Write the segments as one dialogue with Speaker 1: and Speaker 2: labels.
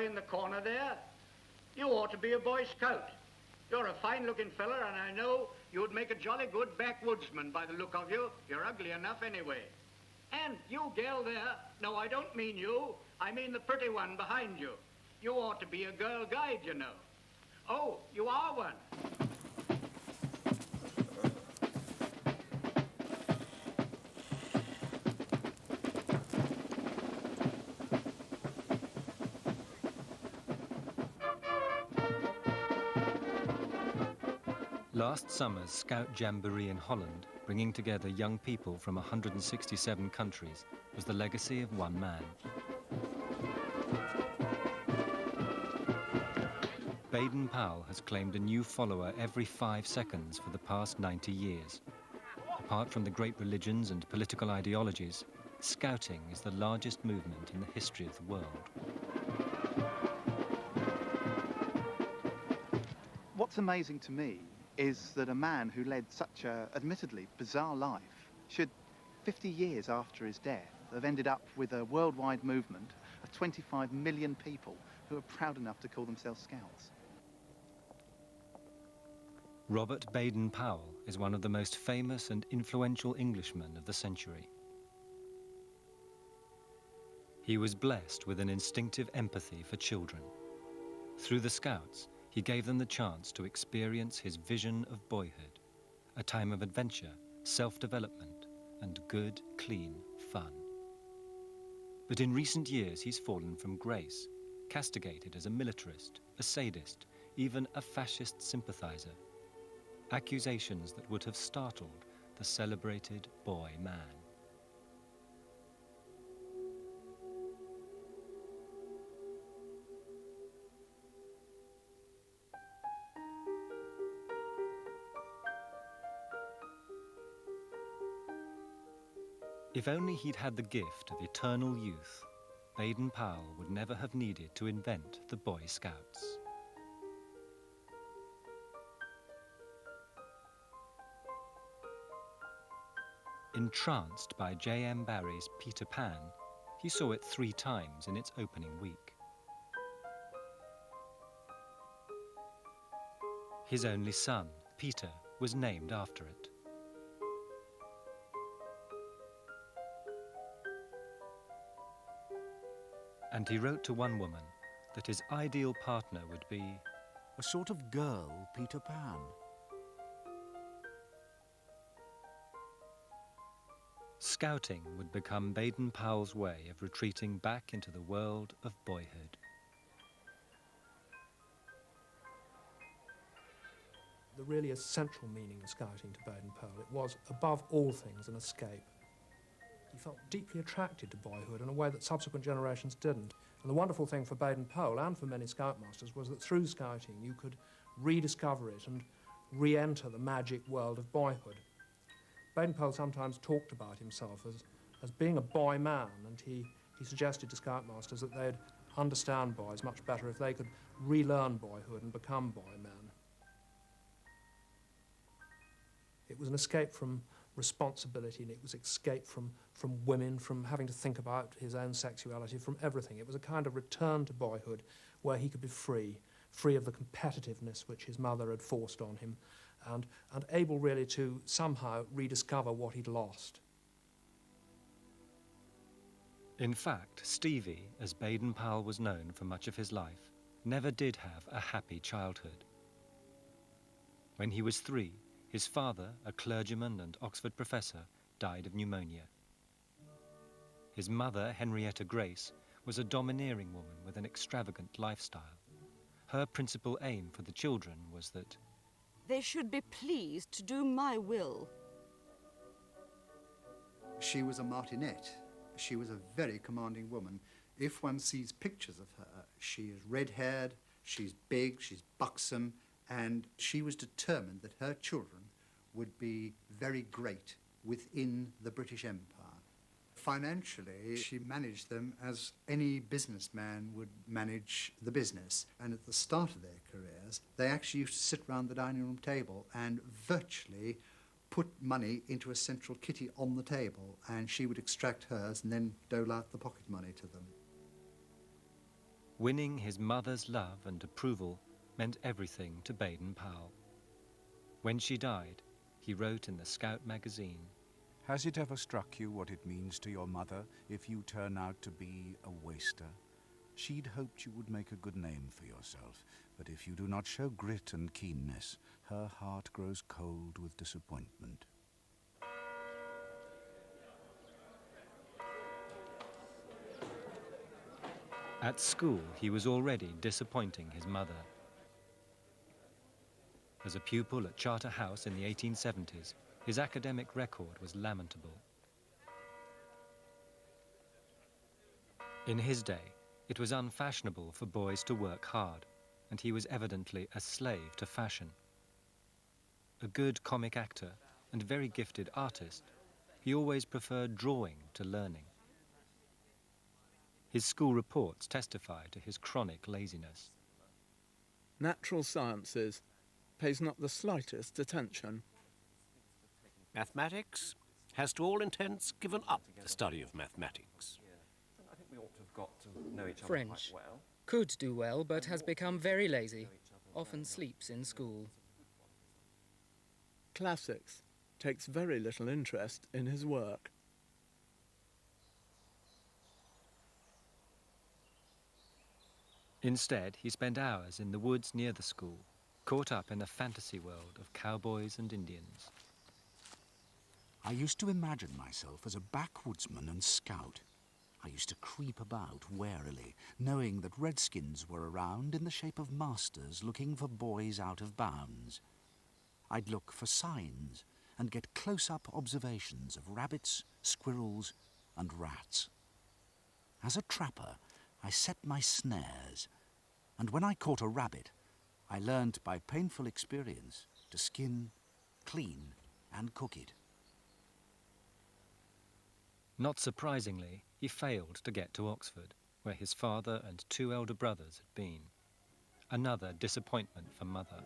Speaker 1: boy in the corner there. You ought to be a Boy Scout. You're a fine-looking fella, and I know you'd make a jolly good backwoodsman by the look of you. You're ugly enough anyway. And you gal there, no, I don't mean you. I mean the pretty one behind you. You ought to be a girl guide, you know. Oh, you are one.
Speaker 2: Last summer's Scout Jamboree in Holland, bringing together young people from 167 countries, was the legacy of one man. Baden Powell has claimed a new follower every 5 seconds for the past 90 years. Apart from the great religions and political ideologies, Scouting is the largest movement in the history of the world.
Speaker 3: What's amazing to me is that a man who led such a, admittedly, bizarre life should, 50 years after his death, have ended up with a worldwide movement of 25 million people who are proud enough to call themselves Scouts.
Speaker 2: Robert Baden Powell is one of the most famous and influential Englishmen of the century. He was blessed with an instinctive empathy for children. Through the Scouts, he gave them the chance to experience his vision of boyhood, a time of adventure, self-development, and good, clean fun. But in recent years, he's fallen from grace, castigated as a militarist, a sadist, even a fascist sympathizer. Accusations that would have startled the celebrated boy man. If only he'd had the gift of eternal youth, Baden Powell would never have needed to invent the Boy Scouts. Entranced by J.M. Barrie's Peter Pan, he saw it 3 times in its opening week. His only son, Peter, was named after it. And he wrote to one woman that his ideal partner would be
Speaker 4: a sort of girl Peter Pan.
Speaker 2: Scouting would become Baden Powell's way of retreating back into the world of boyhood.
Speaker 5: The really essential meaning of Scouting to Baden Powell, it was, above all things, an escape. He felt deeply attracted to boyhood in a way that subsequent generations didn't. And the wonderful thing for Baden Powell and for many Scoutmasters was that through Scouting you could rediscover it and re-enter the magic world of boyhood. Baden Powell sometimes talked about himself as being a boy man, and he suggested to Scoutmasters that they'd understand boys much better if they could relearn boyhood and become boy men. It was an escape from responsibility, and it was escape from women, from having to think about his own sexuality, from everything. It was a kind of return to boyhood where he could be free of the competitiveness which his mother had forced on him, and able really to somehow rediscover what he'd lost.
Speaker 2: In fact, Stevie, as Baden Powell was known for much of his life, never did have a happy childhood. When he was 3, his father, a clergyman and Oxford professor, died of pneumonia. His mother, Henrietta Grace, was a domineering woman with an extravagant lifestyle. Her principal aim for the children was that
Speaker 6: they should be pleased to do my will.
Speaker 7: She was a martinet. She was a very commanding woman. If one sees pictures of her, she is red-haired, she's big, she's buxom, and she was determined that her children would be very great within the British Empire. Financially, she managed them as any businessman would manage the business. And at the start of their careers, they actually used to sit round the dining room table and virtually put money into a central kitty on the table, and she would extract hers and then dole out the pocket money to them.
Speaker 2: Winning his mother's love and approval meant everything to Baden Powell. When she died, he wrote in the Scout magazine,
Speaker 4: Has it ever struck you what it means to your mother if you turn out to be a waster? She'd hoped you would make a good name for yourself, but if you do not show grit and keenness, her heart grows cold with disappointment.
Speaker 2: At school, he was already disappointing his mother. As a pupil at Charterhouse in the 1870s, his academic record was lamentable. In his day, it was unfashionable for boys to work hard, and he was evidently a slave to fashion. A good comic actor and very gifted artist, he always preferred drawing to learning. His school reports testify to his chronic laziness.
Speaker 8: Natural sciences pays not the slightest attention.
Speaker 9: Mathematics has to all intents given up the study of mathematics.
Speaker 10: I think we ought to have got to know each other
Speaker 11: French.
Speaker 10: quite well.
Speaker 11: Could do well, but has become very lazy. Often sleeps in school.
Speaker 8: Classics takes very little interest in his work.
Speaker 2: Instead, he spent hours in the woods near the school, caught up in a fantasy world of cowboys and Indians.
Speaker 4: I used to imagine myself as a backwoodsman and scout. I used to creep about warily, knowing that redskins were around in the shape of masters looking for boys out of bounds. I'd look for signs and get close-up observations of rabbits, squirrels, and rats. As a trapper, I set my snares, and when I caught a rabbit, I learned by painful experience to skin, clean, and cook it.
Speaker 2: Not surprisingly, he failed to get to Oxford, where his father and two elder brothers had been. Another disappointment for mother.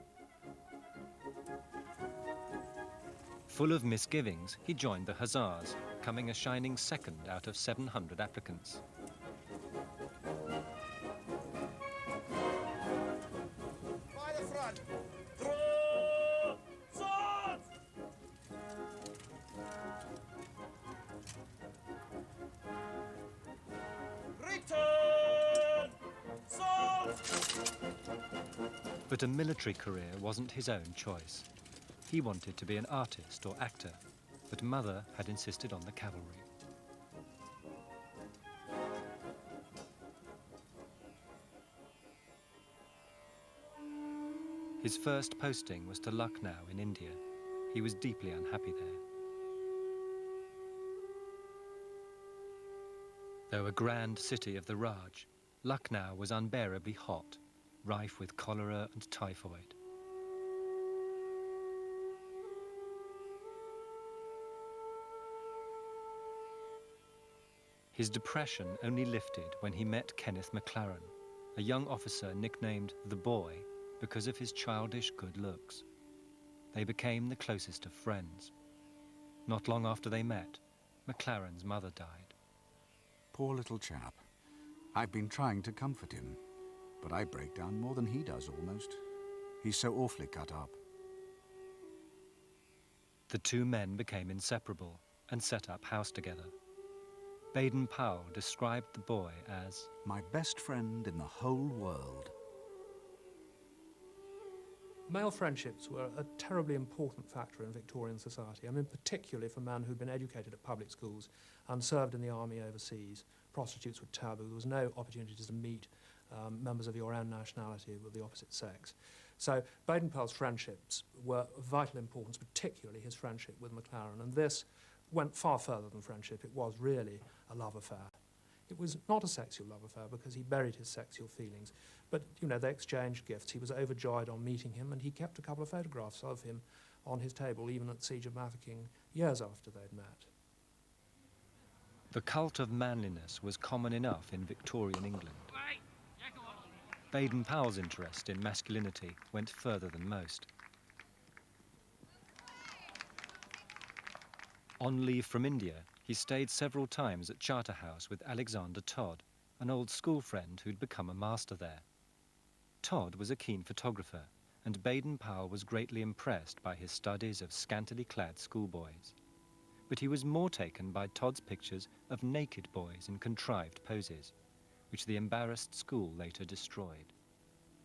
Speaker 2: Full of misgivings, he joined the Hussars, coming a shining second out of 700 applicants.
Speaker 12: By the front! Draw! Swords! Return! Swords!
Speaker 2: But a military career wasn't his own choice. He wanted to be an artist or actor, but mother had insisted on the cavalry. His first posting was to Lucknow in India. He was deeply unhappy there. Though a grand city of the Raj, Lucknow was unbearably hot, rife with cholera and typhoid. His depression only lifted when he met Kenneth MacLaren, a young officer nicknamed the Boy because of his childish good looks. They became the closest of friends. Not long after they met, MacLaren's mother died.
Speaker 4: Poor little chap. I've been trying to comfort him, but I break down more than he does almost. He's so awfully cut up.
Speaker 2: The two men became inseparable and set up house together. Baden Powell described the boy as
Speaker 4: my best friend in the whole world.
Speaker 5: Male friendships were a terribly important factor in Victorian society. I mean, particularly for men who'd been educated at public schools and served in the army overseas. Prostitutes were taboo. There was no opportunity to meet members of your own nationality with the opposite sex. So Baden Powell's friendships were of vital importance, particularly his friendship with MacLaren, and this went far further than friendship. It was really a love affair. It was not a sexual love affair because he buried his sexual feelings, but, you know, they exchanged gifts. He was overjoyed on meeting him, and he kept a couple of photographs of him on his table, even at Siege of Mafeking, years after they'd met.
Speaker 2: the cult of manliness was common enough in Victorian England. Baden Powell's interest in masculinity went further than most. On leave from India, he stayed several times at Charterhouse with Alexander Todd, an old school friend who'd become a master there. Todd was a keen photographer, and Baden Powell was greatly impressed by his studies of scantily clad schoolboys. But he was more taken by Todd's pictures of naked boys in contrived poses, which the embarrassed school later destroyed.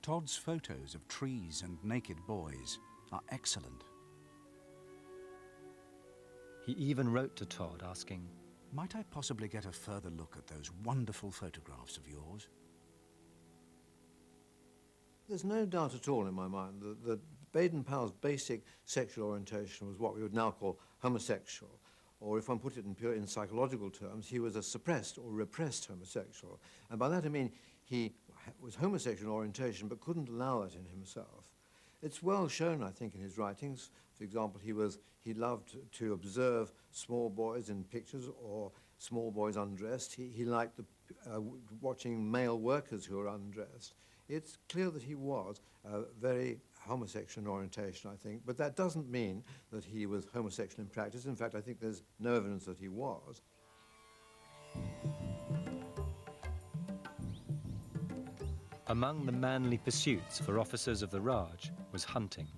Speaker 4: Todd's photos of trees and naked boys are excellent.
Speaker 2: He even wrote to Todd asking,
Speaker 4: "Might I possibly get a further look at those wonderful photographs of yours?"
Speaker 13: There's no doubt at all in my mind that Baden Powell's basic sexual orientation was what we would now call homosexual, or if one put it in psychological terms, he was a suppressed or repressed homosexual. And by that I mean he was homosexual in orientation but couldn't allow that in himself. It's well shown, I think, in his writings. For example, he loved to observe small boys in pictures or small boys undressed. He liked watching male workers who were undressed. It's clear that he was very homosexual in orientation, I think, but that doesn't mean that he was homosexual in practice. In fact, I think there's no evidence that he was.
Speaker 2: Among the manly pursuits for officers of the Raj was hunting.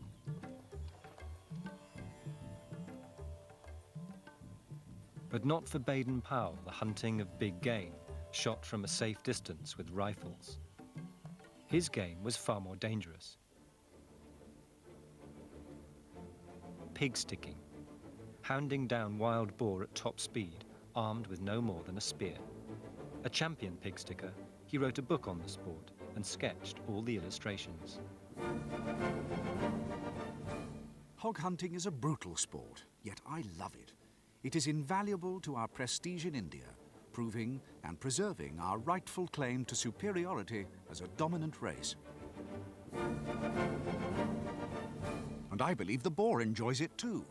Speaker 2: But not for Baden Powell, the hunting of big game, shot from a safe distance with rifles. His game was far more dangerous. Pig sticking, hounding down wild boar at top speed, armed with no more than a spear. A champion pig sticker, he wrote a book on the sport and sketched all the illustrations.
Speaker 4: Hog hunting is a brutal sport, yet I love it. It is invaluable to our prestige in India, proving and preserving our rightful claim to superiority as a dominant race. And I believe the boar enjoys it too.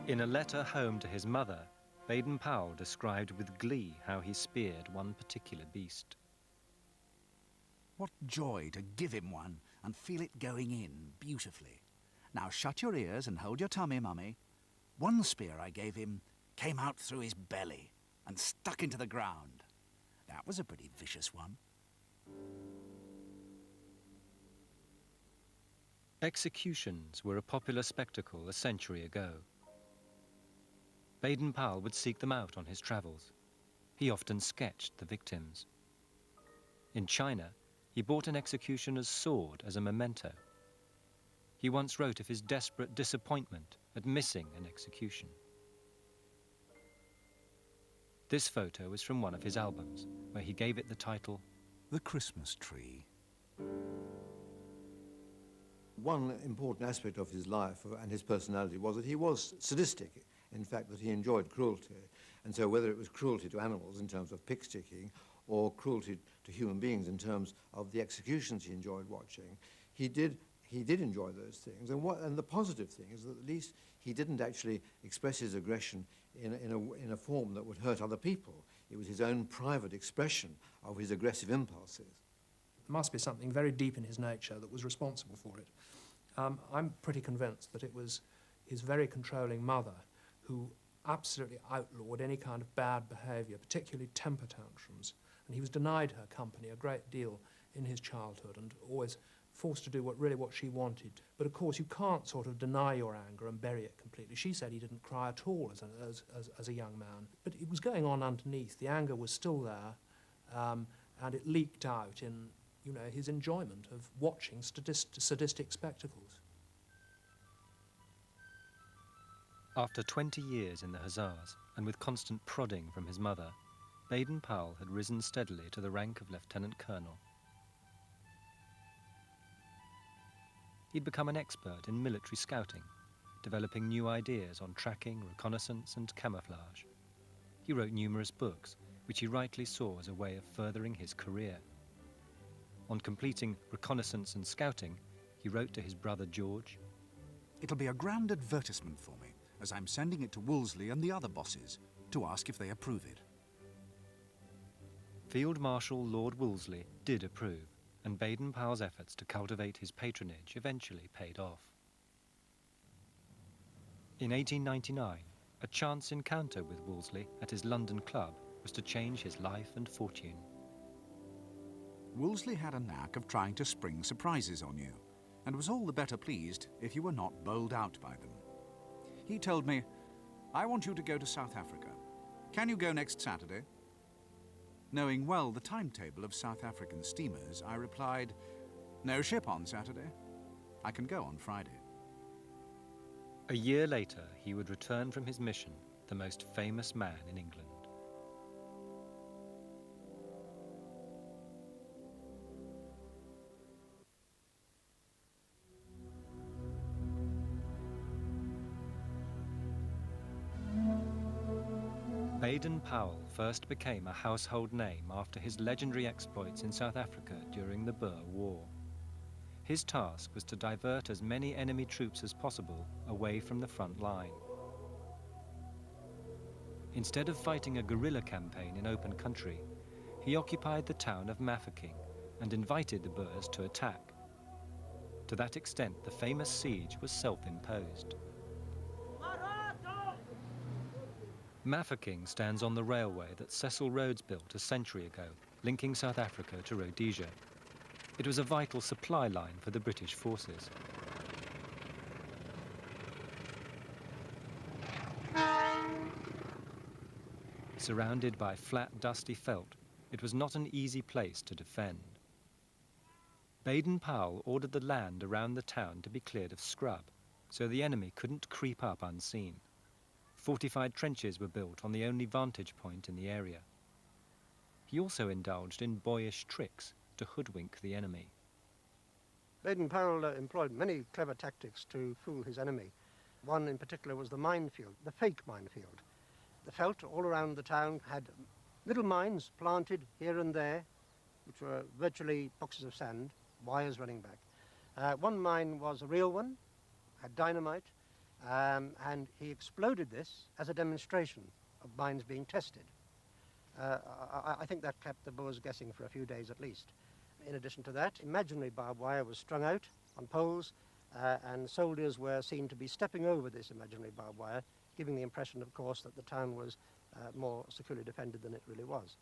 Speaker 2: In a letter home to his mother, Baden Powell described with glee how he speared one particular beast.
Speaker 4: What joy to give him one and feel it going in beautifully. Now shut your ears and hold your tummy, Mummy. One spear I gave him came out through his belly and stuck into the ground. That was a pretty vicious one.
Speaker 2: Executions were a popular spectacle a century ago. Baden Powell would seek them out on his travels. He often sketched the victims. In China, he bought an executioner's sword as a memento. He once wrote of his desperate disappointment at missing an execution. This photo is from one of his albums, where he gave it the title,
Speaker 4: The Christmas Tree.
Speaker 13: One important aspect of his life and his personality was that he was sadistic, in fact that he enjoyed cruelty. And so whether it was cruelty to animals in terms of pig sticking or cruelty to human beings in terms of the executions he enjoyed watching, he did enjoy those things. And the positive thing is that at least he didn't actually express his aggression in a form that would hurt other people. It was his own private expression of his aggressive impulses.
Speaker 5: There must be something very deep in his nature that was responsible for it. I'm pretty convinced that it was his very controlling mother who absolutely outlawed any kind of bad behaviour, particularly temper tantrums. And he was denied her company a great deal in his childhood and always forced to do what she wanted. But of course you can't sort of deny your anger and bury it completely. She said he didn't cry at all as a young man. But it was going on underneath. The anger was still there, and it leaked out in, you know, his enjoyment of watching sadistic spectacles.
Speaker 2: After 20 years in the Hussars, and with constant prodding from his mother, Baden Powell had risen steadily to the rank of Lieutenant Colonel. He'd become an expert in military scouting, developing new ideas on tracking, reconnaissance and camouflage. He wrote numerous books, which he rightly saw as a way of furthering his career. On completing reconnaissance and scouting, he wrote to his brother George,
Speaker 4: "It'll be a grand advertisement for me, as I'm sending it to Wolseley and the other bosses to ask if they approve it."
Speaker 2: Field Marshal Lord Wolseley did approve, and Baden Powell's efforts to cultivate his patronage eventually paid off. In 1899, a chance encounter with Wolseley at his London club was to change his life and fortune.
Speaker 4: Wolseley had a knack of trying to spring surprises on you, and was all the better pleased if you were not bowled out by them. He told me, "I want you to go to South Africa. Can you go next Saturday?" Knowing well the timetable of South African steamers, I replied, "No ship on Saturday. I can go on Friday."
Speaker 2: A year later, he would return from his mission, the most famous man in England. Baden Powell first became a household name after his legendary exploits in South Africa during the Boer War. His task was to divert as many enemy troops as possible away from the front line. Instead of fighting a guerrilla campaign in open country, he occupied the town of Mafeking and invited the Boers to attack. To that extent, the famous siege was self-imposed. Mafeking stands on the railway that Cecil Rhodes built a century ago, linking South Africa to Rhodesia. It was a vital supply line for the British forces. Surrounded by flat, dusty veldt, it was not an easy place to defend. Baden Powell ordered the land around the town to be cleared of scrub, so the enemy couldn't creep up unseen. Fortified trenches were built on the only vantage point in the area. He also indulged in boyish tricks to hoodwink the enemy.
Speaker 14: Baden Powell employed many clever tactics to fool his enemy. One in particular was the minefield, the fake minefield. The veldt all around the town had little mines planted here and there, which were virtually boxes of sand, wires running back. One mine was a real one, had dynamite, and he exploded this as a demonstration of mines being tested. I think that kept the Boers guessing for a few days at least. In addition to that, imaginary barbed wire was strung out on poles, and soldiers were seen to be stepping over this imaginary barbed wire, giving the impression, of course, that the town was more securely defended than it really was.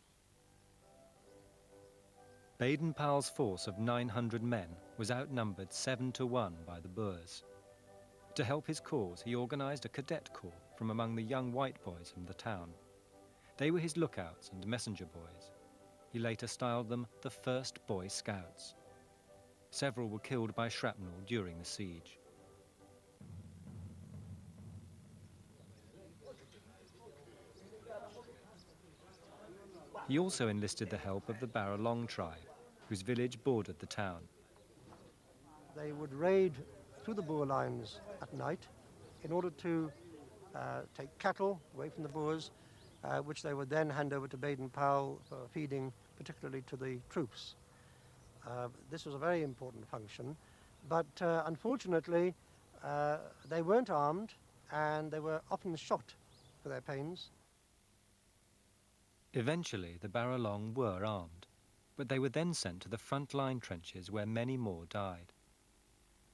Speaker 2: Baden Powell's force of 900 men was outnumbered 7-1 by the Boers. To help his cause, he organised a cadet corps from among the young white boys from the town. They were his lookouts and messenger boys. He later styled them the First Boy Scouts. Several were killed by shrapnel during the siege. He also enlisted the help of the Baralong tribe, whose village bordered the town.
Speaker 14: They would raid through the Boer lines at night in order to take cattle away from the Boers, which they would then hand over to Baden Powell for feeding, particularly to the troops. This was a very important function, but unfortunately they weren't armed and they were often shot for their pains.
Speaker 2: Eventually the Baralong were armed, but they were then sent to the front line trenches where many more died.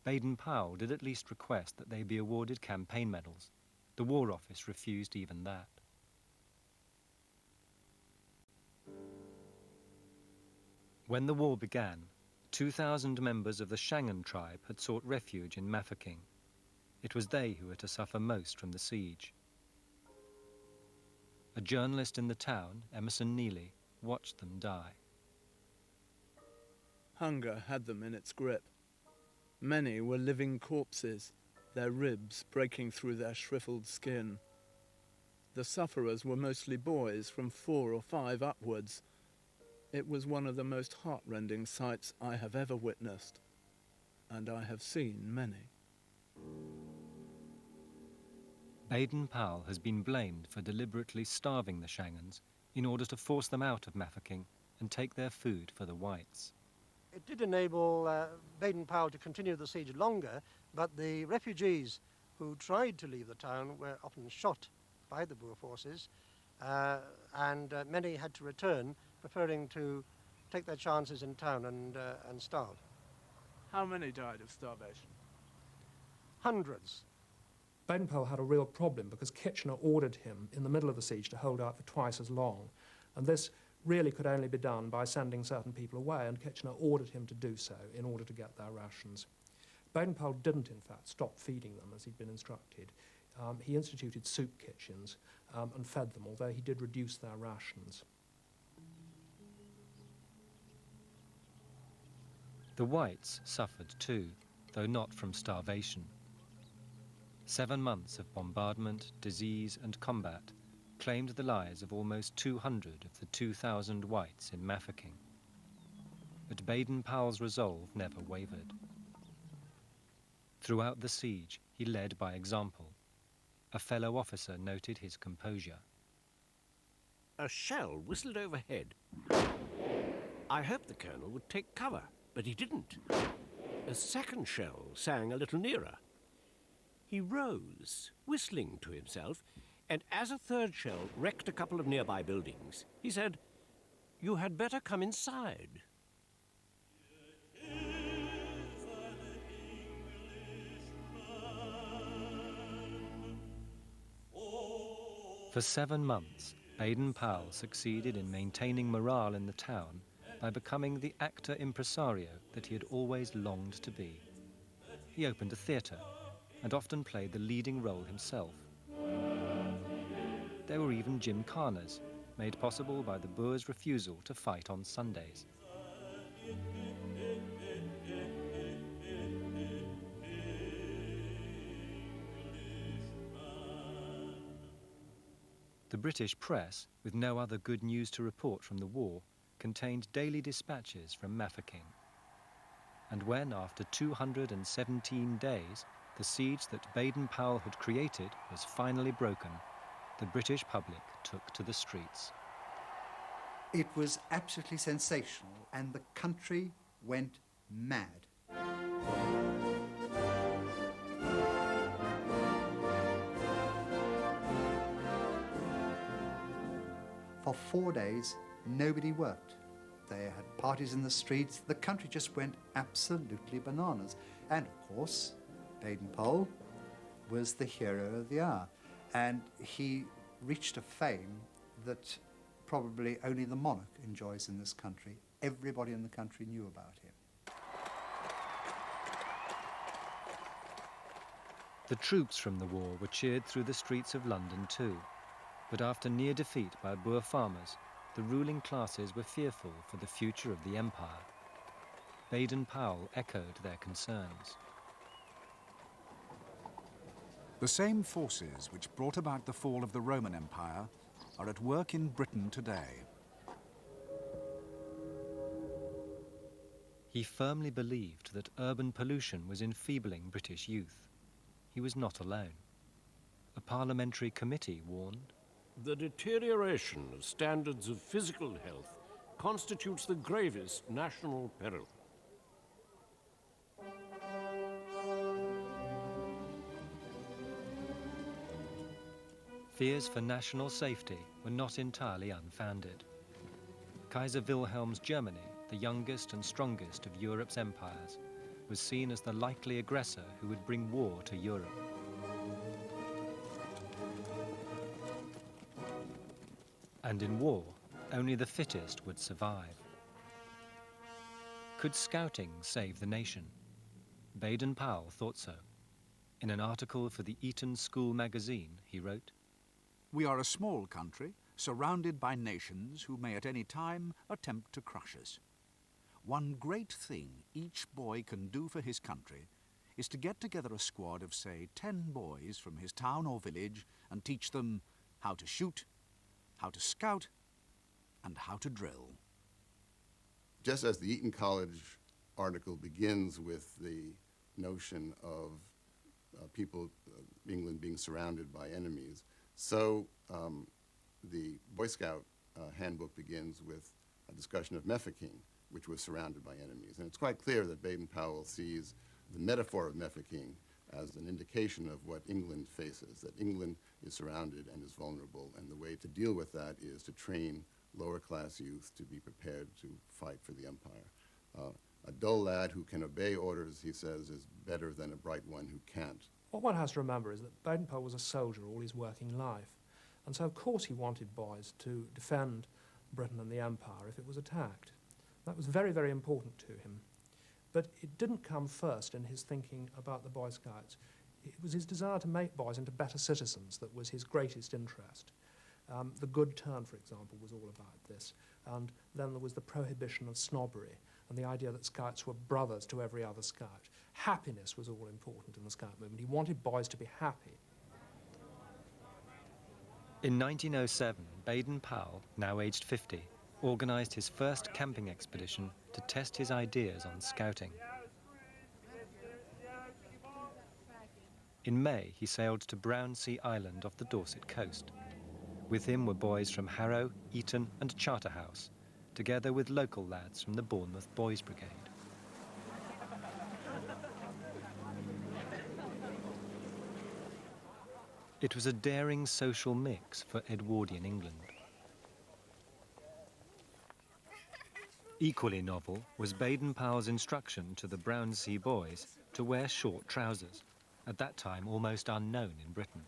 Speaker 2: Baden Powell did at least request that they be awarded campaign medals. The War Office refused even that. When the war began, 2,000 members of the Shangaan tribe had sought refuge in Mafeking. It was they who were to suffer most from the siege. A journalist in the town, Emerson Neely, watched them die.
Speaker 8: Hunger had them in its grip. Many were living corpses, their ribs breaking through their shriveled skin. The sufferers were mostly boys from 4 or 5 upwards. It was one of the most heartrending sights I have ever witnessed, and I have seen many.
Speaker 2: Baden Powell has been blamed for deliberately starving the Shangaans in order to force them out of Mafeking and take their food for the whites.
Speaker 14: It did enable Baden Powell to continue the siege longer, but the refugees who tried to leave the town were often shot by the Boer forces, and many had to return, preferring to take their chances in town and starve.
Speaker 8: How many died of starvation?
Speaker 14: Hundreds.
Speaker 5: Baden Powell had a real problem because Kitchener ordered him in the middle of the siege to hold out for twice as long, and this really could only be done by sending certain people away, and Kitchener ordered him to do so in order to get their rations. Baden Powell didn't, in fact, stop feeding them as he'd been instructed. He instituted soup kitchens and fed them, although he did reduce their rations.
Speaker 2: The whites suffered too, though not from starvation. 7 months of bombardment, disease and combat claimed the lives of almost 200 of the 2,000 whites in Mafeking. But Baden Powell's resolve never wavered. Throughout the siege, he led by example. A fellow officer noted his composure.
Speaker 9: A shell whistled overhead. I hoped the colonel would take cover, but he didn't. A second shell sang a little nearer. He rose, whistling to himself, and as a third shell wrecked a couple of nearby buildings, he said, "You had better come inside."
Speaker 2: For 7 months, Baden Powell succeeded in maintaining morale in the town by becoming the actor impresario that he had always longed to be. He opened a theatre and often played the leading role himself. There were even gymkhanas, made possible by the Boers' refusal to fight on Sundays. The British press, with no other good news to report from the war, contained daily dispatches from Mafeking. And when, after 217 days, the siege that Baden Powell had created was finally broken, the British public took to the streets.
Speaker 7: It was absolutely sensational, and the country went mad. For 4 days, nobody worked. They had parties in the streets. The country just went absolutely bananas. And of course, Baden Powell was the hero of the hour. And he reached a fame that probably only the monarch enjoys in this country. Everybody in the country knew about him.
Speaker 2: The troops from the war were cheered through the streets of London too. But after near defeat by Boer farmers, the ruling classes were fearful for the future of the empire. Baden Powell echoed their concerns.
Speaker 4: The same forces which brought about the fall of the Roman Empire are at work in Britain today.
Speaker 2: He firmly believed that urban pollution was enfeebling British youth. He was not alone. A parliamentary committee warned,
Speaker 9: "The deterioration of standards of physical health constitutes the gravest national peril."
Speaker 2: Fears for national safety were not entirely unfounded. Kaiser Wilhelm's Germany, the youngest and strongest of Europe's empires, was seen as the likely aggressor who would bring war to Europe. And in war, only the fittest would survive. Could scouting save the nation? Baden Powell thought so. In an article for the Eton School magazine, he wrote,
Speaker 4: "We are a small country, surrounded by nations who may at any time attempt to crush us. One great thing each boy can do for his country is to get together a squad of, say, 10 boys from his town or village and teach them how to shoot, how to scout, and how to drill."
Speaker 15: Just as the Eton College article begins with the notion of England being surrounded by enemies, so the Boy Scout handbook begins with a discussion of Mafeking, which was surrounded by enemies. And it's quite clear that Baden Powell sees the metaphor of Mafeking as an indication of what England faces, that England is surrounded and is vulnerable, and the way to deal with that is to train lower-class youth to be prepared to fight for the empire. A dull lad who can obey orders, he says, is better than a bright one who can't.
Speaker 5: What one has to remember is that Baden Powell was a soldier all his working life, and so of course he wanted boys to defend Britain and the Empire if it was attacked. That was very, very important to him. But it didn't come first in his thinking about the Boy Scouts. It was his desire to make boys into better citizens that was his greatest interest. The Good Turn, for example, was all about this. And then there was the prohibition of snobbery and the idea that Scouts were brothers to every other Scout. Happiness was all important in the Scout movement. He wanted boys to be happy.
Speaker 2: In 1907, Baden Powell, now aged 50, organised his first camping expedition to test his ideas on scouting. In May, he sailed to Brownsea Island off the Dorset coast. With him were boys from Harrow, Eton and Charterhouse, together with local lads from the Bournemouth Boys Brigade. It was a daring social mix for Edwardian England. Equally novel was Baden Powell's instruction to the Brownsea boys to wear short trousers, at that time almost unknown in Britain.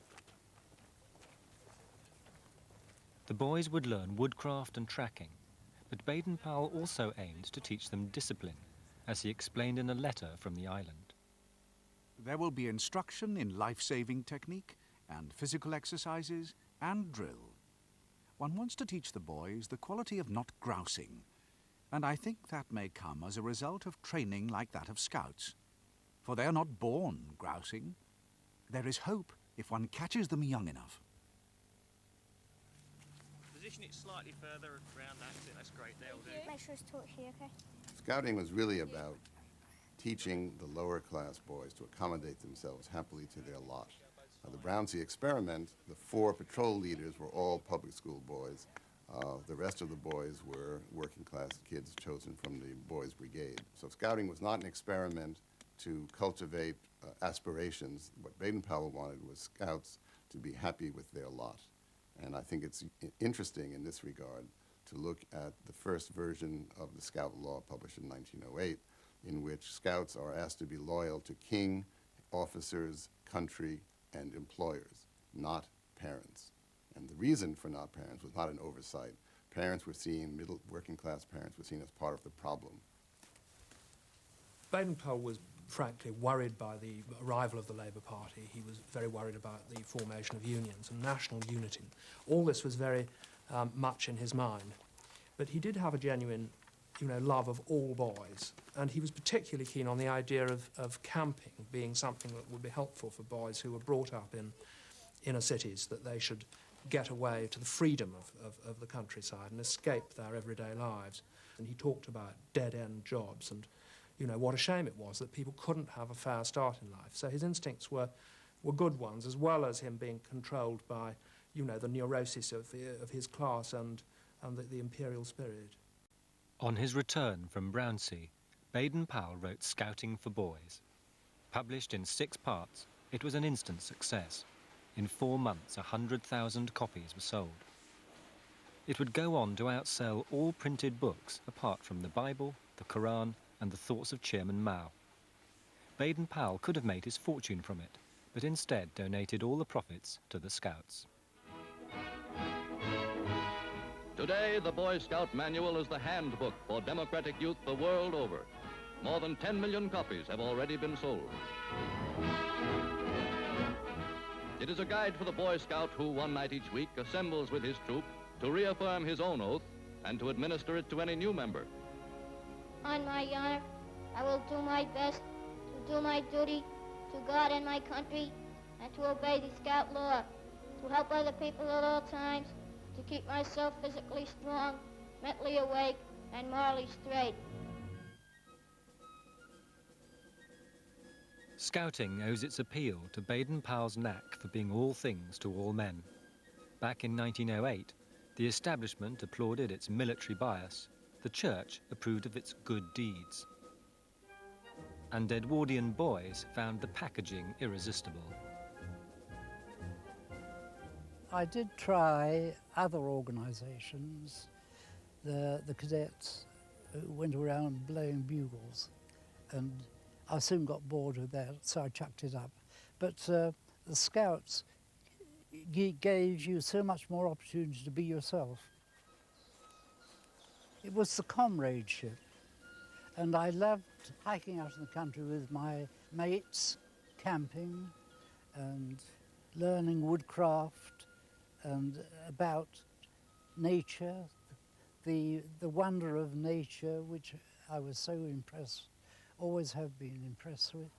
Speaker 2: The boys would learn woodcraft and tracking, but Baden Powell also aimed to teach them discipline, as he explained in a letter from the island.
Speaker 4: There will be instruction in life-saving technique and physical exercises and drill. One wants to teach the boys the quality of not grousing, and I think that may come as a result of training like that of Scouts. For they are not born grousing. There is hope if one catches them young enough.
Speaker 16: Position it slightly further around, that's great, they'll do.
Speaker 17: Make sure it's taut here, okay?
Speaker 15: Scouting was really about teaching the lower class boys to accommodate themselves happily to their lot. The Brownsea experiment, the 4 patrol leaders were all public school boys. The rest of the boys were working class kids chosen from the boys' brigade. So scouting was not an experiment to cultivate aspirations. What Baden Powell wanted was Scouts to be happy with their lot. And I think it's interesting in this regard to look at the first version of the Scout law published in 1908, in which Scouts are asked to be loyal to king, officers, country, and employers, not parents. And the reason for not parents was not an oversight. Parents were seen, working class parents were seen as part of the problem.
Speaker 5: Baden Powell was frankly worried by the arrival of the Labour Party. He was very worried about the formation of unions and national unity. All this was very much in his mind. But he did have a genuine, love of all boys. And he was particularly keen on the idea of camping being something that would be helpful for boys who were brought up in inner cities, that they should get away to the freedom of the countryside and escape their everyday lives. And he talked about dead-end jobs and, what a shame it was that people couldn't have a fair start in life. So his instincts were good ones, as well as him being controlled by, the neurosis of his class and the imperial spirit.
Speaker 2: On his return from Brownsea, Baden Powell wrote Scouting for Boys. Published in 6 parts, it was an instant success. In 4 months, 100,000 copies were sold. It would go on to outsell all printed books apart from the Bible, the Quran, and the thoughts of Chairman Mao. Baden Powell could have made his fortune from it, but instead donated all the profits to the Scouts.
Speaker 18: Today, the Boy Scout Manual is the handbook for democratic youth the world over. More than 10 million copies have already been sold. It is a guide for the Boy Scout who, one night each week, assembles with his troop to reaffirm his own oath and to administer it to any new member.
Speaker 17: On my honor, I will do my best to do my duty to God and my country, and to obey the Scout law, to help other people at all times, to keep myself physically strong, mentally awake, and morally straight.
Speaker 2: Scouting owes its appeal to Baden Powell's knack for being all things to all men. Back in 1908, the establishment applauded its military bias, the church approved of its good deeds. And Edwardian boys found the packaging irresistible.
Speaker 19: I did try other organisations, the cadets who went around blowing bugles, and I soon got bored with that, so I chucked it up. But the Scouts gave you so much more opportunity to be yourself. It was the comradeship, and I loved hiking out in the country with my mates, camping and learning woodcraft and about nature, the wonder of nature, which I was so impressed, always have been impressed with.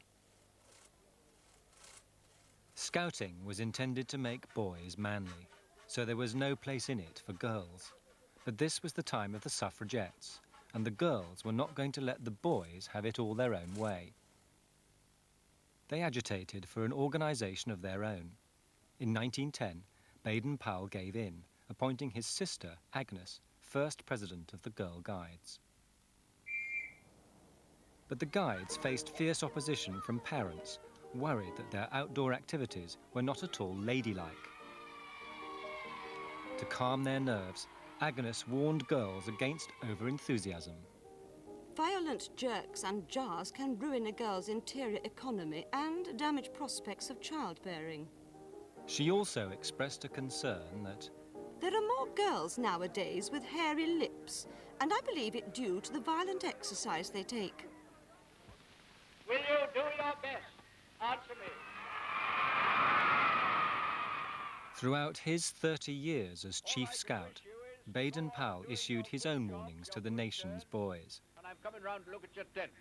Speaker 2: Scouting was intended to make boys manly, so there was no place in it for girls. But this was the time of the suffragettes, and the girls were not going to let the boys have it all their own way. They agitated for an organisation of their own. In 1910, Baden Powell gave in, appointing his sister, Agnes, first president of the Girl Guides. But the Guides faced fierce opposition from parents, worried that their outdoor activities were not at all ladylike. To calm their nerves, Agnes warned girls against over-enthusiasm.
Speaker 6: Violent jerks and jars can ruin a girl's interior economy and damage prospects of childbearing.
Speaker 2: She also expressed a concern that
Speaker 6: there are more girls nowadays with hairy lips, and I believe it due to the violent exercise they take.
Speaker 1: Will you do your best? Answer me.
Speaker 2: Throughout his 30 years as Chief Scout, Baden Powell issued his own warnings to the nation's boys.
Speaker 1: And I'm coming round to look at your tents.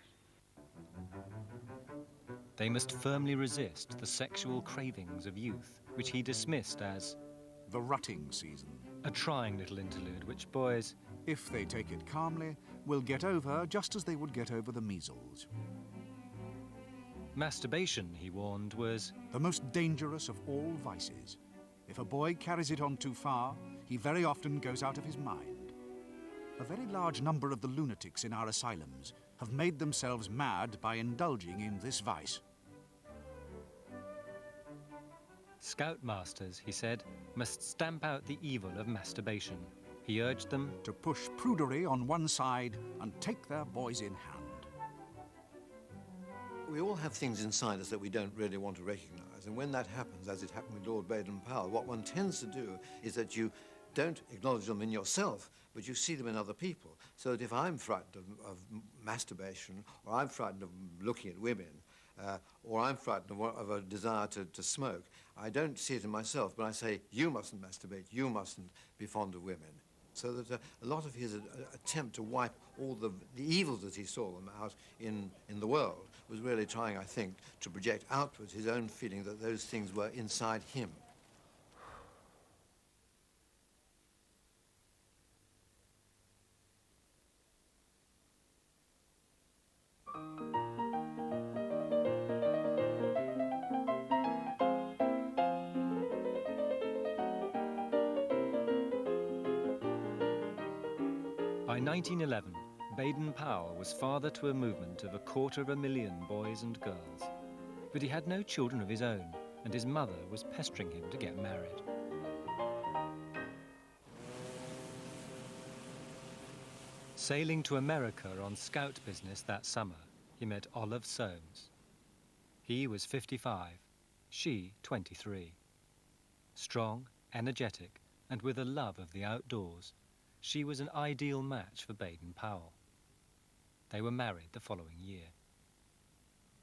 Speaker 2: They must firmly resist the sexual cravings of youth, which he dismissed as
Speaker 4: the rutting season.
Speaker 2: A trying little interlude which boys,
Speaker 4: if they take it calmly, will get over just as they would get over the measles.
Speaker 2: Masturbation, he warned, was
Speaker 4: the most dangerous of all vices. If a boy carries it on too far, he very often goes out of his mind. A very large number of the lunatics in our asylums have made themselves mad by indulging in this vice.
Speaker 2: Scoutmasters, he said, must stamp out the evil of masturbation. He urged them
Speaker 4: to push prudery on one side and take their boys in hand.
Speaker 13: We all have things inside us that we don't really want to recognise, and when that happens, as it happened with Lord Baden Powell, what one tends to do is that you don't acknowledge them in yourself, but you see them in other people. So that if I'm frightened of masturbation, or I'm frightened of looking at women, or I'm frightened of a desire to smoke, I don't see it in myself, but I say, you mustn't masturbate, you mustn't be fond of women. So that a lot of his attempt to wipe all the evils that he saw them out in the world was really trying, I think, to project outwards his own feeling that those things were inside him.
Speaker 2: By 1911, Baden Powell was father to a movement of 250,000 boys and girls. But he had no children of his own, and his mother was pestering him to get married. Sailing to America on scout business that summer, he met Olive Soames. He was 55, she 23. Strong, energetic, and with a love of the outdoors, she was an ideal match for Baden Powell. They were married the following year.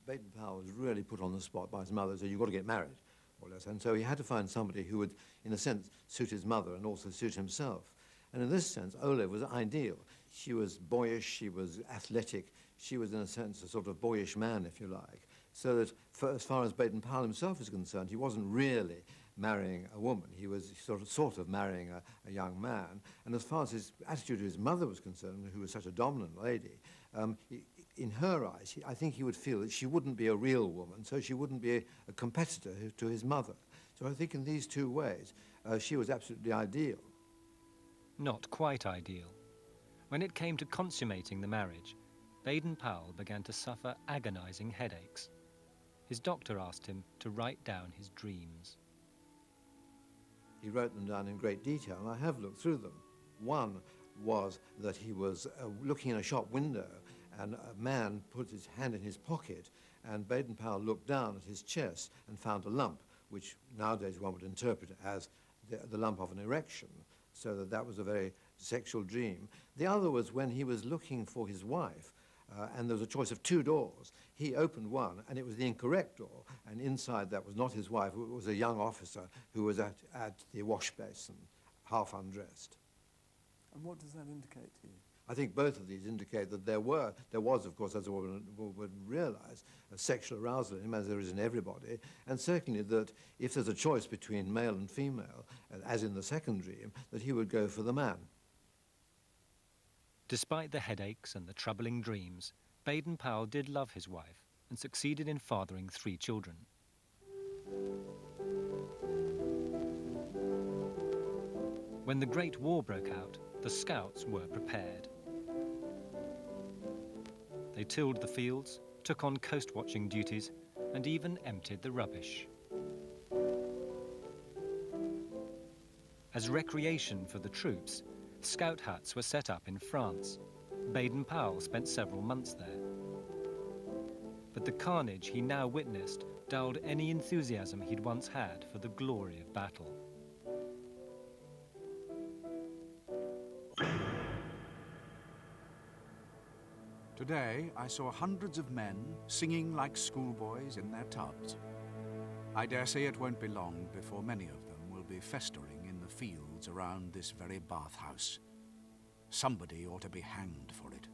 Speaker 13: Baden Powell was really put on the spot by his mother, so you've got to get married, more or less. And so he had to find somebody who would, in a sense, suit his mother and also suit himself. And in this sense, Olive was ideal. She was boyish, she was athletic, she was, in a sense, a sort of boyish man, if you like. So that, as far as Baden Powell himself is concerned, he wasn't really marrying a woman. He was sort of marrying a young man. And as far as his attitude to his mother was concerned, who was such a dominant lady, in her eyes, I think he would feel that she wouldn't be a real woman, so she wouldn't be a competitor to his mother. So I think in these two ways, she was absolutely ideal.
Speaker 2: Not quite ideal. When it came to consummating the marriage, Baden Powell began to suffer agonizing headaches. His doctor asked him to write down his dreams.
Speaker 13: He wrote them down in great detail, and I have looked through them. One was that he was looking in a shop window, and a man put his hand in his pocket and Baden Powell looked down at his chest and found a lump, which nowadays one would interpret as the lump of an erection, so that was a very sexual dream. The other was when he was looking for his wife, and there was a choice of 2 doors. He opened one, and it was the incorrect door, and inside that was not his wife, it was a young officer who was at the wash basin, half undressed.
Speaker 10: And what does that indicate to you?
Speaker 13: I think both of these indicate that there was, of course, as a woman would realize, a sexual arousal in him, as there is in everybody, and certainly that if there's a choice between male and female, as in the second dream, that he would go for the man.
Speaker 2: Despite the headaches and the troubling dreams, Baden Powell did love his wife and succeeded in fathering 3 children. When the Great War broke out, the Scouts were prepared. They tilled the fields, took on coast-watching duties, and even emptied the rubbish. As recreation for the troops, scout huts were set up in France. Baden Powell spent several months there. But the carnage he now witnessed dulled any enthusiasm he'd once had for the glory of battle.
Speaker 4: Today, I saw hundreds of men singing like schoolboys in their tubs. I dare say it won't be long before many of them will be festering in the fields around this very bathhouse. Somebody ought to be hanged for it.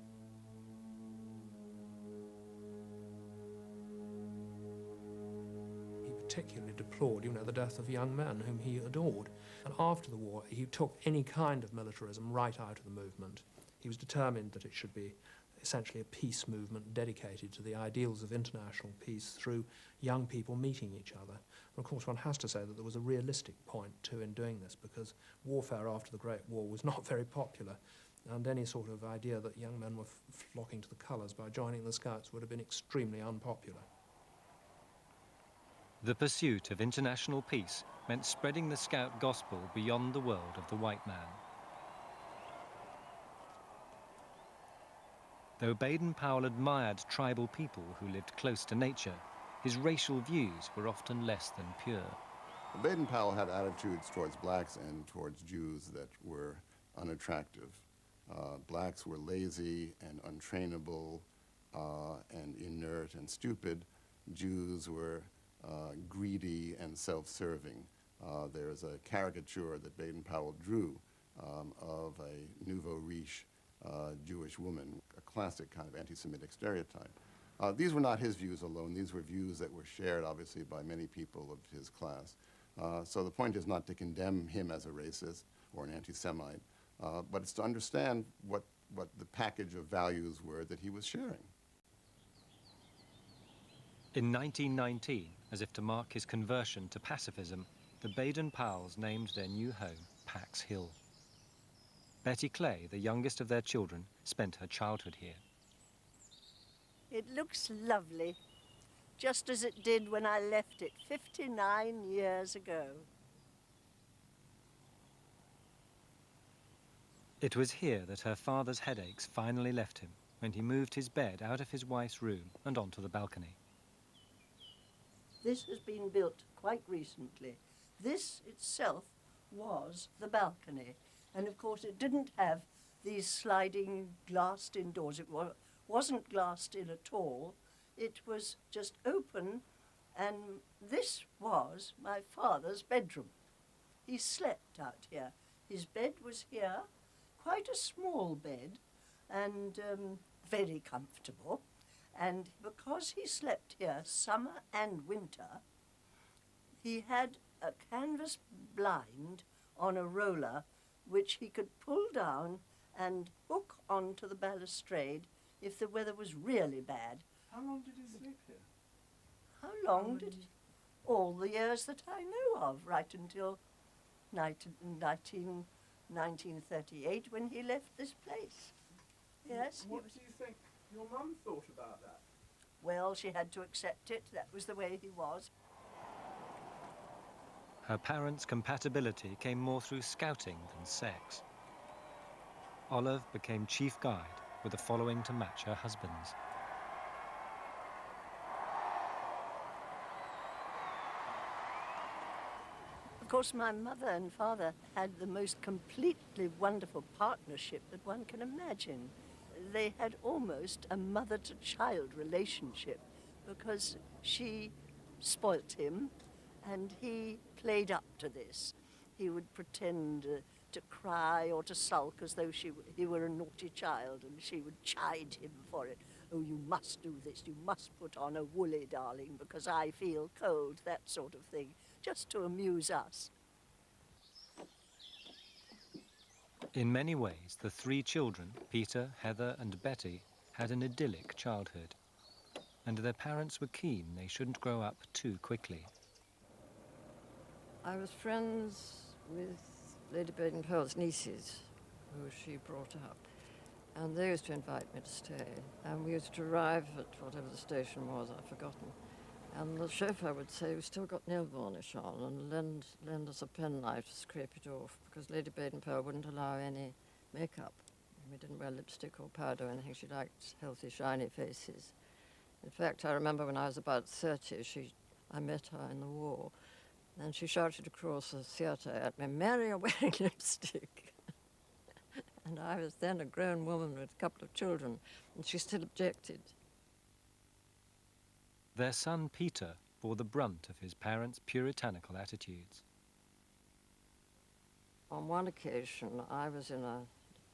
Speaker 5: He particularly deplored, the death of young men whom he adored. And after the war, he took any kind of militarism right out of the movement. He was determined that it should be essentially a peace movement dedicated to the ideals of international peace through young people meeting each other. And of course, one has to say that there was a realistic point, too, in doing this, because warfare after the Great War was not very popular, and any sort of idea that young men were flocking to the colours by joining the Scouts would have been extremely unpopular.
Speaker 2: The pursuit of international peace meant spreading the Scout gospel beyond the world of the white man. Though Baden Powell admired tribal people who lived close to nature, his racial views were often less than pure.
Speaker 15: Baden Powell had attitudes towards blacks and towards Jews that were unattractive. Blacks were lazy and untrainable and inert and stupid. Jews were greedy and self-serving. There's a caricature that Baden Powell drew of a nouveau riche Jewish woman, a classic kind of anti-Semitic stereotype. These were not his views alone. These were views that were shared, obviously, by many people of his class. So the point is not to condemn him as a racist or an anti-Semite, but it's to understand what the package of values were that he was sharing.
Speaker 2: In 1919, as if to mark his conversion to pacifism, the Baden Powells named their new home Pax Hill. Betty Clay, the youngest of their children, spent her childhood here.
Speaker 20: It looks lovely, just as it did when I left it 59 years ago.
Speaker 2: It was here that her father's headaches finally left him when he moved his bed out of his wife's room and onto the balcony.
Speaker 20: This has been built quite recently. This itself was the balcony. And of course it didn't have these sliding glassed-in doors. It wasn't glassed in at all. It was just open, and this was my father's bedroom. He slept out here. His bed was here, quite a small bed, and very comfortable. And because he slept here summer and winter, he had a canvas blind on a roller which he could pull down and hook onto the balustrade if the weather was really bad.
Speaker 8: How long did he sleep here?
Speaker 20: How long did he? All the years that I know of, right until 1938 when he left this place. Yes.
Speaker 8: What do you think your mum thought about that?
Speaker 20: Well, she had to accept it. That was the way he was.
Speaker 2: Her parents' compatibility came more through scouting than sex. Olive became chief guide with a following to match her husband's.
Speaker 20: course, my mother and father had the most completely wonderful partnership that one can imagine. They had almost a mother-to-child relationship because she spoilt him and he played up to this. He would pretend to cry or to sulk as though he were a naughty child, and she would chide him for it. Oh, you must do this, you must put on a woolly, darling, because I feel cold, that sort of thing, just to amuse us.
Speaker 2: In many ways, the three children, Peter, Heather and Betty, had an idyllic childhood. And their parents were keen they shouldn't grow up too quickly.
Speaker 21: I was friends with Lady Baden Powell's nieces, who she brought up, and they used to invite me to stay. And we used to arrive at whatever the station was, I've forgotten. And the chauffeur would say, "We've still got nail varnish on," and lend us a penknife to scrape it off, because Lady Baden Powell wouldn't allow any makeup. We didn't wear lipstick or powder or anything. She liked healthy, shiny faces. In fact, I remember when I was about 30, I met her in the war, and she shouted across the theatre at me, "Mary, you're wearing lipstick." And I was then a grown woman with a couple of children, and she still objected.
Speaker 2: Their son, Peter, bore the brunt of his parents' puritanical attitudes.
Speaker 21: On one occasion, I was in a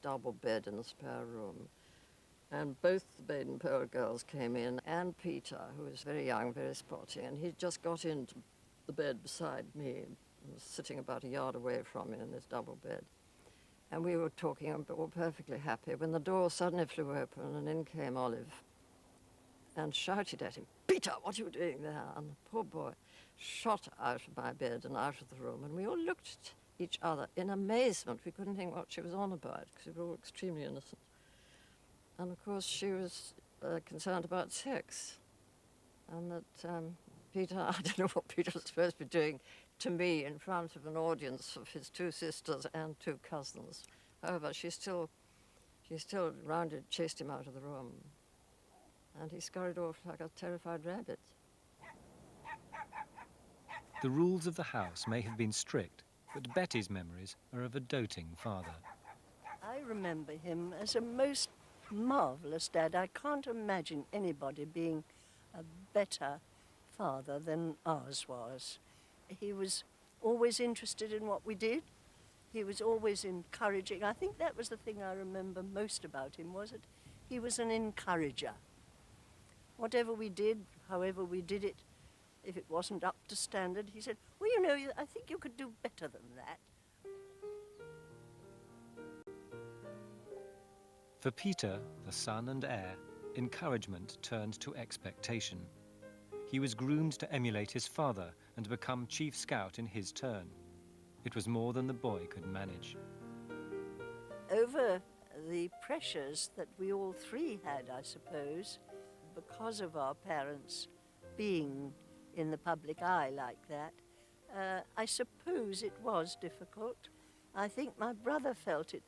Speaker 21: double bed in the spare room, and both the Baden Powell girls came in, and Peter, who was very young, very spotty, and he just got into the bed beside me and was sitting about a yard away from me in this double bed. And we were talking and were perfectly happy when the door suddenly flew open and in came Olive and shouted at him, "Peter, what are you doing there?" And the poor boy shot out of my bed and out of the room, and we all looked at each other in amazement. We couldn't think what she was on about because we were all extremely innocent. And of course she was concerned about sex, and that Peter, I don't know what Peter was supposed to be doing to me in front of an audience of his two sisters and two cousins. However, she still chased him out of the room, and he scurried off like a terrified rabbit.
Speaker 2: The rules of the house may have been strict, but Betty's memories are of a doting father.
Speaker 20: I remember him as a most marvellous dad. I can't imagine anybody being a better father than ours was. He was always interested in what we did. He was always encouraging. I think that was the thing I remember most about him, was that he was an encourager. Whatever we did, however we did it, if it wasn't up to standard, he said, "Well, you know, I think you could do better than that."
Speaker 2: For Peter, the son and heir, encouragement turned to expectation. He was groomed to emulate his father and become chief scout in his turn. It was more than the boy could manage.
Speaker 20: Over the pressures that we all three had, I suppose, because of our parents being in the public eye like that, I suppose it was difficult. I think my brother felt it,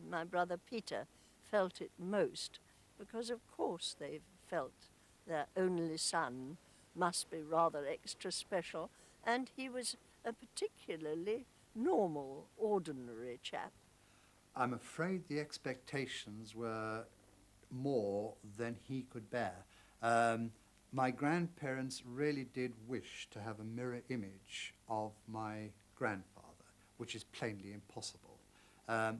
Speaker 20: my brother Peter felt it most, because of course they felt their only son must be rather extra special, and he was a particularly normal, ordinary chap.
Speaker 7: I'm afraid the expectations were more than he could bear. My grandparents really did wish to have a mirror image of my grandfather, which is plainly impossible.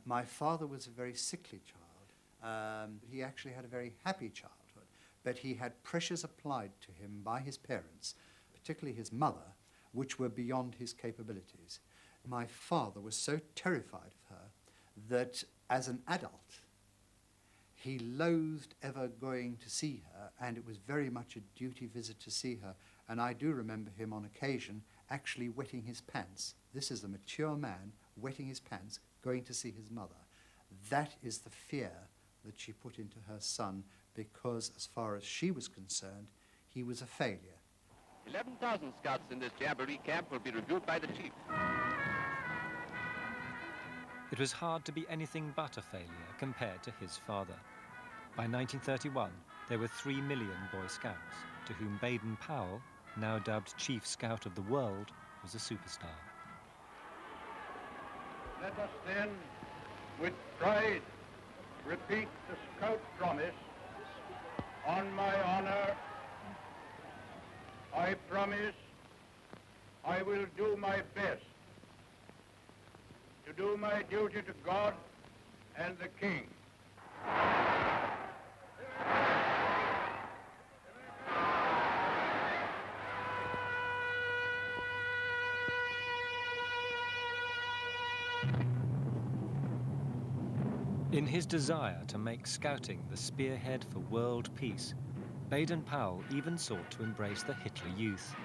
Speaker 7: My father was a very sickly child. He actually had a very happy childhood, but he had pressures applied to him by his parents, particularly his mother, which were beyond his capabilities. My father was so terrified of her that as an adult, he loathed ever going to see her, and it was very much a duty visit to see her. And I do remember him on occasion actually wetting his pants. This is a mature man wetting his pants, going to see his mother. That is the fear that she put into her son, because as far as she was concerned, he was a failure.
Speaker 22: 11,000 scouts in this Jamboree camp will be reviewed by the chief.
Speaker 2: It was hard to be anything but a failure compared to his father. By 1931, there were 3 million Boy Scouts, to whom Baden Powell, now dubbed Chief Scout of the World, was a superstar.
Speaker 3: Let us then, with pride, repeat the Scout promise. On my honor, I promise I will do my best to do my duty to God and the King.
Speaker 2: In his desire to make Scouting the spearhead for world peace, Baden Powell even sought to embrace the Hitler Youth.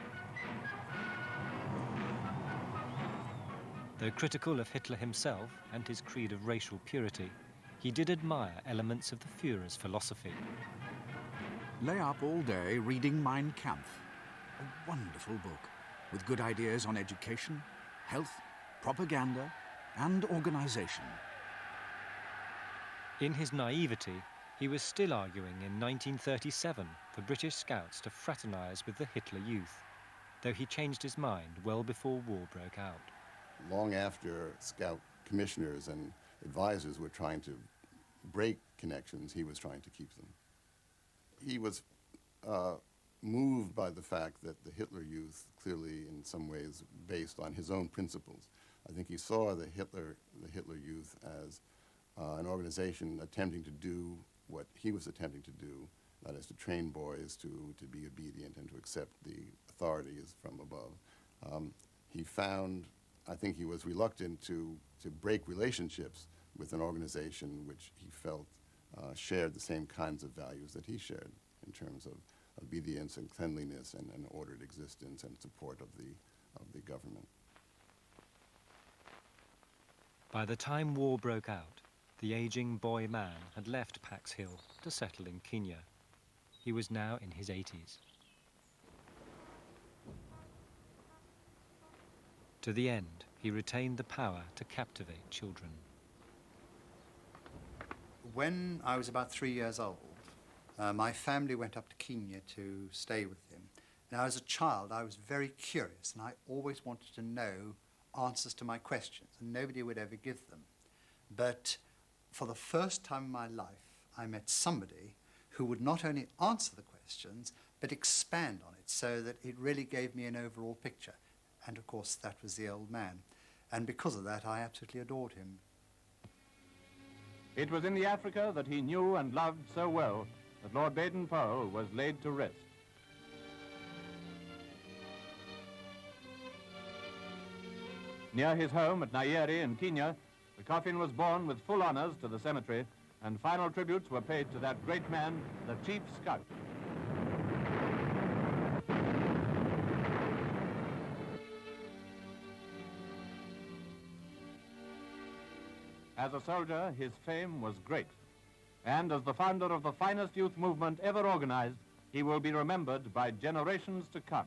Speaker 2: Though critical of Hitler himself and his creed of racial purity, he did admire elements of the Führer's philosophy.
Speaker 4: Lay up all day reading Mein Kampf, a wonderful book with good ideas on education, health, propaganda, and organization.
Speaker 2: In his naivety, he was still arguing in 1937 for British Scouts to fraternize with the Hitler Youth, though he changed his mind well before war broke out.
Speaker 15: Long after Scout commissioners and advisors were trying to break connections, he was trying to keep them. He was moved by the fact that the Hitler Youth, clearly in some ways based on his own principles. I think he saw the Hitler Youth as an organization attempting to do what he was attempting to do, that is to train boys to be obedient and to accept the authorities from above. He found, I think he was reluctant to break relationships with an organization which he felt shared the same kinds of values that he shared in terms of obedience and cleanliness and an ordered existence and support of the government.
Speaker 2: By the time war broke out, the aging boy man had left Pax Hill to settle in Kenya. He was now in his 80s. To the end, he retained the power to captivate children.
Speaker 7: When I was about 3 years old, my family went up to Kenya to stay with him. Now, as a child, I was very curious, and I always wanted to know answers to my questions, and nobody would ever give them. But for the first time in my life, I met somebody who would not only answer the questions, but expand on it, so that it really gave me an overall picture. And of course, that was the old man. And because of that, I absolutely adored him.
Speaker 3: It was in the Africa that he knew and loved so well that Lord Baden Powell was laid to rest. Near his home at Nyeri in Kenya, the coffin was borne with full honors to the cemetery, and final tributes were paid to that great man, the Chief Scout. As a soldier, his fame was great. And as the founder of the finest youth movement ever organized, he will be remembered by generations to come.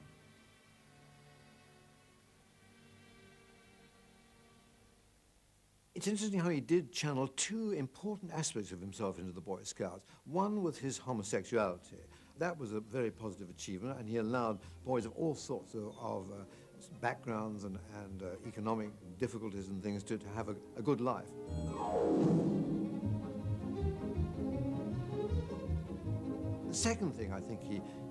Speaker 13: It's interesting how he did channel two important aspects of himself into the Boy Scouts. One was his homosexuality. That was a very positive achievement, and he allowed boys of all sorts of backgrounds and economic difficulties and things to have a good life. The second thing I think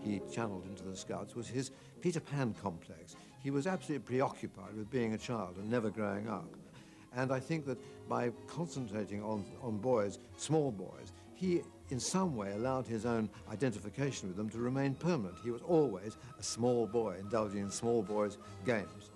Speaker 13: he channeled into the Scouts was his Peter Pan complex. He was absolutely preoccupied with being a child and never growing up. And I think that by concentrating on boys, small boys, he in some way allowed his own identification with them to remain permanent. He was always a small boy indulging in small boys' games.